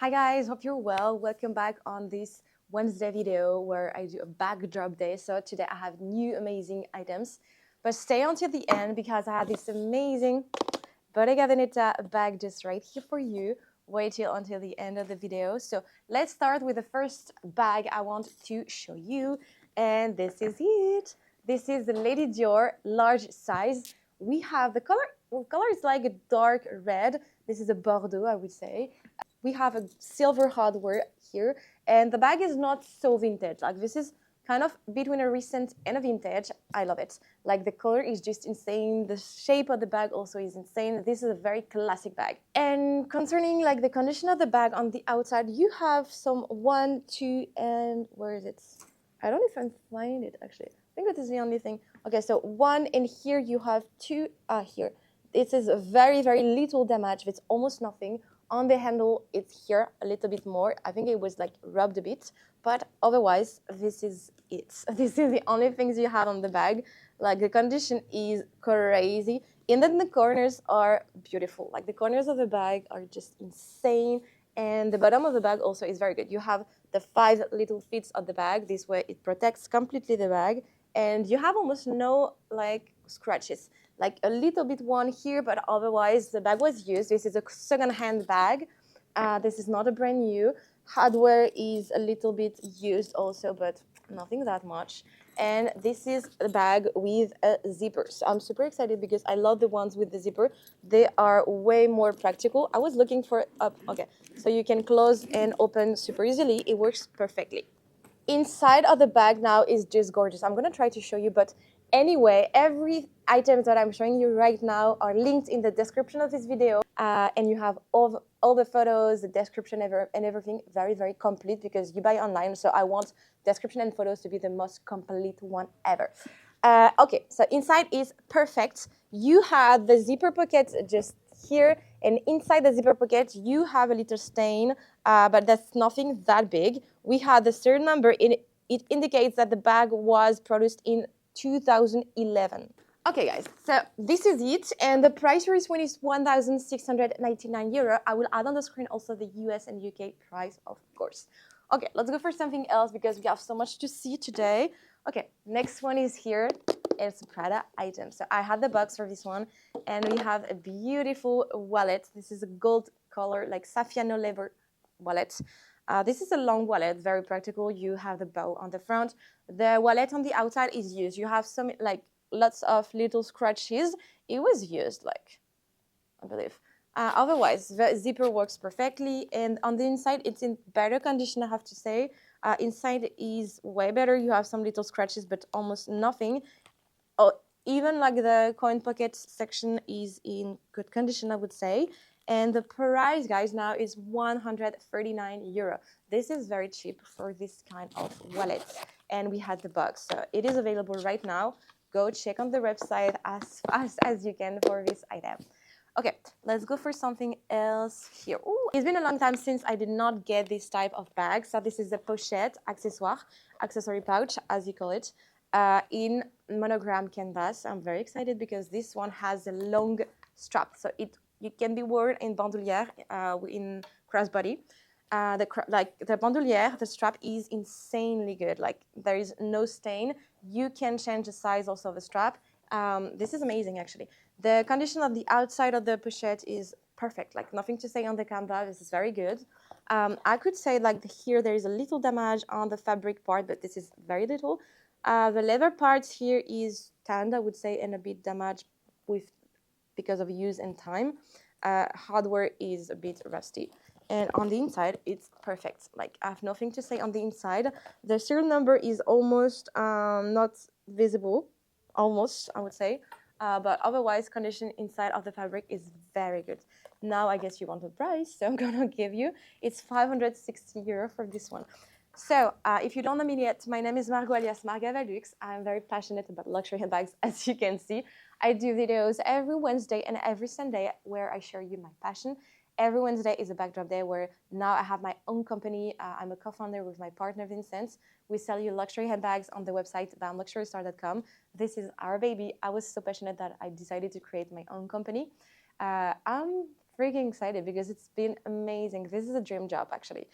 Hi guys, hope you're well. Welcome back on this Wednesday video where I do a bag drop day. So today I have new amazing items, but stay until the end because I have this amazing Bottega Veneta bag just right here for you. Wait till until the end of the video. So let's start with the first bag I want to show you, and this is it. This is the Lady Dior large size. We have the color is like a dark red. This is a Bordeaux, I would say. We have a silver hardware here, and the bag is not so vintage. Like, this is kind of between a recent and a vintage. I love it. Like, the color is just insane. The shape of the bag also is insane. This is a very classic bag. And concerning like the condition of the bag on the outside, you have some 1, 2, and where is it? I don't know if I can find it actually. I think that is the only thing. Okay, so 1, and here you have 2 here. This is a very, very little damage. It's almost nothing. On the handle, it's here a little bit more. I think it was like rubbed a bit, but otherwise, this is it. This is the only things you have on the bag. Like, the condition is crazy. And then the corners are beautiful. Like, the corners of the bag are just insane. And the bottom of the bag also is very good. You have the 5 little feet of the bag. This way, it protects completely the bag. And you have almost no like scratches. Like a little bit one here, but otherwise the bag was used. This is a second-hand bag. This is not a brand new. Hardware is a little bit used also, but nothing that much. And this is a bag with a zipper. So I'm super excited because I love the ones with the zipper. They are way more practical. I was looking for okay, so you can close and open super easily. It works perfectly. Inside of the bag now is just gorgeous. I'm gonna try to show you, but anyway, every item that I'm showing you right now are linked in the description of this video, and you have all the photos, the description, and everything very, very complete because you buy online. So I want description and photos to be the most complete one ever. Okay, so inside is perfect. You have the zipper pocket just here, and inside the zipper pocket you have a little stain, but that's nothing that big. We have the serial number. It indicates that the bag was produced in 2011. Okay, guys, so this is it, and the price for this one is €1,699. I will add on the screen also the US and UK price, of course. Okay, let's go for something else because we have so much to see today. Okay, next one is here. It's a Prada item. So I had the box for this one, and we have a beautiful wallet. This is a gold color, like Saffiano leather wallet. This is a long wallet, very practical. You have the bow on the front. The wallet on the outside is used. You have some like lots of little scratches. It was used, like, I believe. Otherwise, the zipper works perfectly, and on the inside, it's in better condition, I have to say. Inside is way better. You have some little scratches, but almost nothing. Oh, even like the coin pocket section is in good condition, I would say. And the price, guys, now is €139. This is very cheap for this kind of wallet. And we had the box, so it is available right now. Go check on the website as fast as you can for this item. Okay, let's go for something else here. Ooh, it's been a long time since I did not get this type of bag. So this is a pochette, accessory pouch, as you call it, in monogram canvas. I'm very excited because this one has a long strap. So it can be worn in bandoulière, in crossbody. The bandoulière, the strap is insanely good. Like, there is no stain. You can change the size also of the strap. This is amazing, actually. The condition of the outside of the pochette is perfect. Like, nothing to say on the canvas. This is very good. I could say like here there is a little damage on the fabric part, but this is very little. The leather parts here is tanned, I would say, and a bit damaged because of use and time. Hardware is a bit rusty. And on the inside, it's perfect. Like, I have nothing to say on the inside. The serial number is almost not visible. Almost, I would say. But otherwise, condition inside of the fabric is very good. Now, I guess you want the price, so I'm going to give you. It's €560 for this one. So, if you don't know me yet, my name is Margot alias margavalux. I'm very passionate about luxury handbags, as you can see. I do videos every Wednesday and every Sunday where I share you my passion. Every Wednesday is a backdrop day where now I have my own company. I'm a co-founder with my partner, Vincent. We sell you luxury handbags on the website, bamluxurystore.com. This is our baby. I was so passionate that I decided to create my own company. I'm freaking excited because it's been amazing. This is a dream job actually.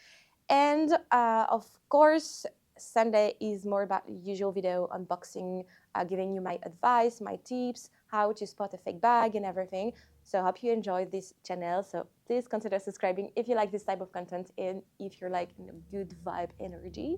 And of course, Sunday is more about the usual video unboxing, giving you my advice, my tips, how to spot a fake bag and everything. So I hope you enjoy this channel. So please consider subscribing if you like this type of content and if you're like in a good vibe energy.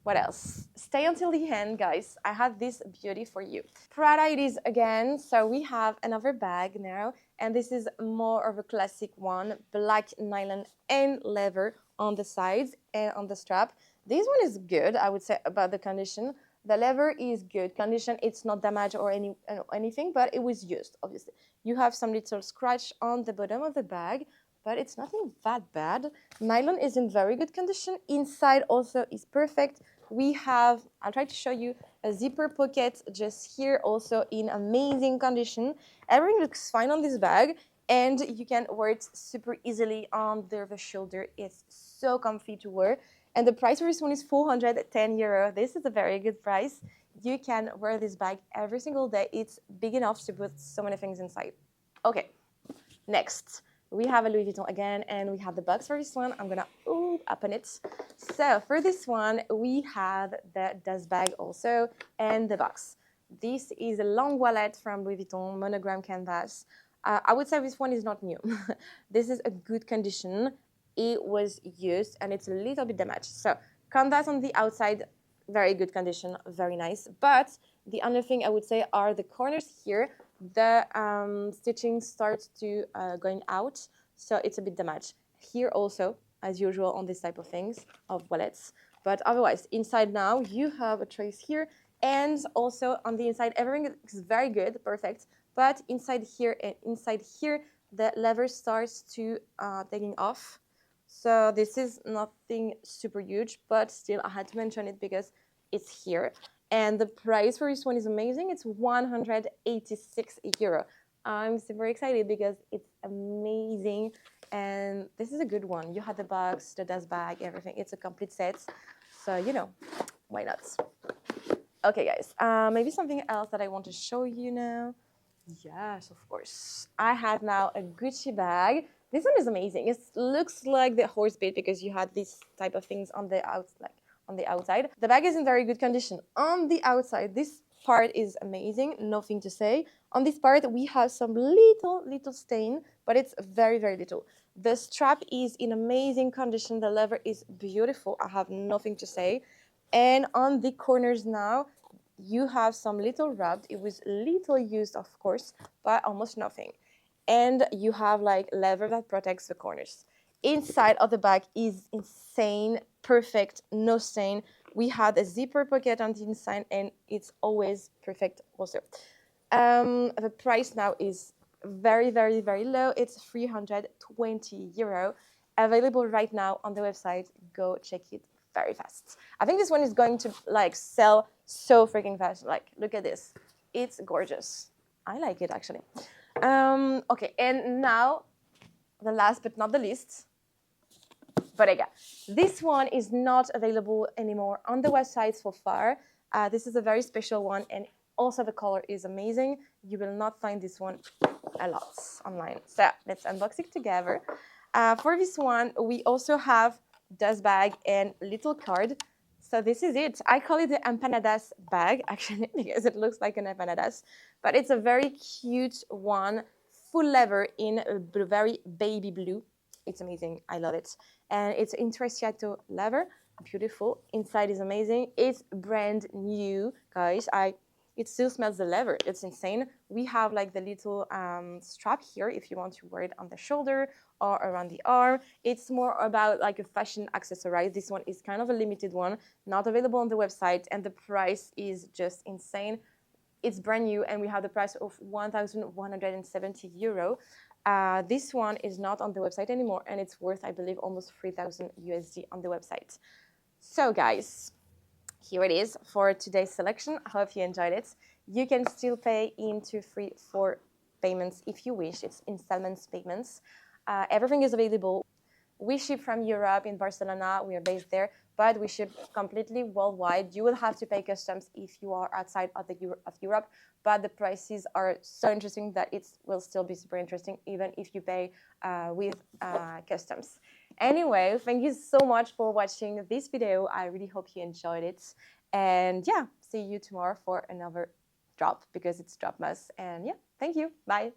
What else? Stay until the end, guys. I have this beauty for you. Prada it is again. So we have another bag now, and this is more of a classic one, black nylon and leather on the sides and on the strap. This one is good, I would say, about the condition. The leather is good condition. It's not damaged or anything, but it was used, obviously. You have some little scratch on the bottom of the bag, but it's nothing that bad. Nylon is in very good condition. Inside also is perfect. We have, I'll try to show you, a zipper pocket just here, also in amazing condition. Everything looks fine on this bag, and you can wear it super easily under the shoulder. It's so comfy to wear. And the price for this one is 410 euro. This is a very good price. You can wear this bag every single day. It's big enough to put so many things inside. Okay, next. We have a Louis Vuitton again, and we have the box for this one. I'm gonna open it. So for this one, we have the dust bag also and the box. This is a long wallet from Louis Vuitton, monogram canvas. I would say this one is not new. This is a good condition. It was used and it's a little bit damaged. So canvas on the outside, very good condition, very nice. But the only thing I would say are the corners here. The stitching starts to going out, so it's a bit damaged. Here also, as usual on this type of things, of wallets. But otherwise, inside now, you have a trace here. And also on the inside, everything is very good, perfect. But inside here and inside here, the leather starts to taking off. So this is nothing super huge, but still I had to mention it because it's here. And the price for this one is amazing. It's 186 euro. I'm super excited because it's amazing. And this is a good one. You had the box, the dust bag, everything. It's a complete set. So, you know, why not? Okay, guys. Maybe something else that I want to show you now. Yes, of course. I have now a Gucci bag. This one is amazing. It looks like the horse bit because you had these type of things on the outside. The bag is in very good condition. On the outside, this part is amazing, nothing to say. On this part, we have some little stain, but it's very, very little. The strap is in amazing condition. The leather is beautiful. I have nothing to say. And on the corners now, you have some little rubbed. It was little used, of course, but almost nothing. And you have like leather that protects the corners. Inside of the bag is insane, perfect, no stain. We had a zipper pocket on the inside, and it's always perfect also. The price now is very, very, very low. It's 320 euro. Available right now on the website. Go check it very fast. I think this one is going to like sell so freaking fast. Like, look at this. It's gorgeous. I like it actually. Okay, and now the last but not the least, Bottega. This one is not available anymore on the website so far. This is a very special one, and also the color is amazing. You will not find this one a lot online. So let's unbox it together. For this one, we also have dust bag and little card. So this is it. I call it the empanadas bag, actually, because it looks like an empanadas. But it's a very cute one, full leather in a very baby blue. It's amazing. I love it. And it's intrecciato leather. Beautiful. Inside is amazing. It's brand new, guys. It still smells the leather. It's insane. We have like the little strap here if you want to wear it on the shoulder or around the arm. It's more about like a fashion accessory. This one is kind of a limited one, not available on the website, and the price is just insane. It's brand new, and we have the price of 1,170 euro. This one is not on the website anymore, and it's worth, I believe, almost 3,000 USD on the website. So, guys, here it is for today's selection. I hope you enjoyed it. You can still pay into 3-4 payments if you wish. It's installments payments. Everything is available. We ship from Europe in Barcelona. We are based there, but we ship completely worldwide. You will have to pay customs if you are outside of Europe, but the prices are so interesting that it will still be super interesting even if you pay with customs. Anyway, thank you so much for watching this video. I really hope you enjoyed it. And yeah, see you tomorrow for another drop because it's Dropmas. And yeah, thank you. Bye.